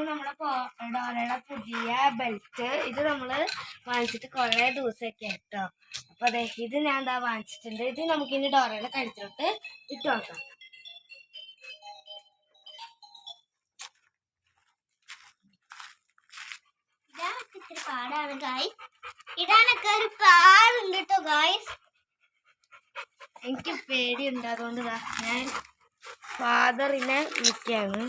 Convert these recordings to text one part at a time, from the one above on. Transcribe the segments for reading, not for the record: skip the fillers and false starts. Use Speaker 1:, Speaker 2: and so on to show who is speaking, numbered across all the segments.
Speaker 1: നമ്മളെ ഡോറയുടെ പുതിയ ബെൽറ്റ്. ഇത് നമ്മള് വാങ്ങിച്ചിട്ട് കുറെ ദിവസമൊക്കെ കേട്ടോ. അപ്പൊ അതെ ഇത് ഞാൻ എന്താ വാങ്ങിച്ചിട്ടുണ്ട്. ഇത് നമുക്കിനി ഡോറയുടെ കഴുത്തിലോട്ട് ഇട്ട് നോക്കാം. ഇടാനൊക്കെ ഇത്തിരി പാടാണ് ഗായ്സ്. ഇടാനൊക്കെ ഒരു പാടുണ്ട് കേട്ടോ ഗായ്സ്. എനിക്ക് പേടിയുണ്ട്, അതുകൊണ്ട് ഞാൻ ഫാദറിനെ വിളിക്കാണ്.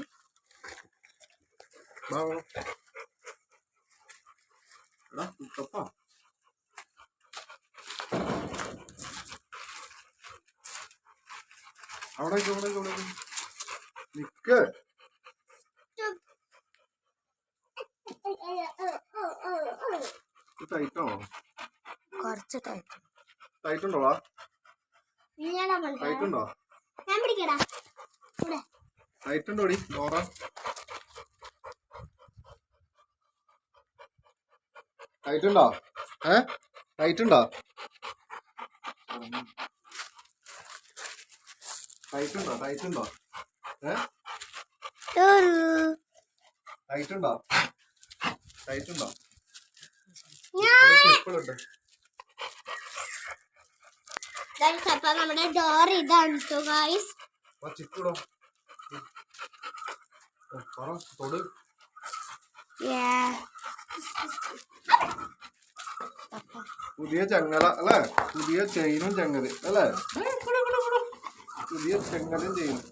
Speaker 1: കുറച്ച്
Speaker 2: ടൈറ്റുണ്ടോ?
Speaker 1: ഞാൻ പിടിക്കടാ.
Speaker 2: ടൈറ്റുണ്ടോടി ഡോറ? ടൈറ്റുണ്ടോ? ടൈറ്റുണ്ടോ? ടൈറ്റുണ്ടോ? ടൈറ്റുണ്ടോ? ടൈറ്റുണ്ടോ? ടൈറ്റുണ്ടോ?
Speaker 1: അപ്പൊ നമ്മുടെ ഡോർ ഇതാണ് കേട്ടോ ഗായ്സ്.
Speaker 2: പുതിയ ചങ്ങല അല്ലേ? പുതിയ ചെയിനും ചങ്ങല് അല്ലേ? പുതിയ ചെങ്ങലും ചെയിനും.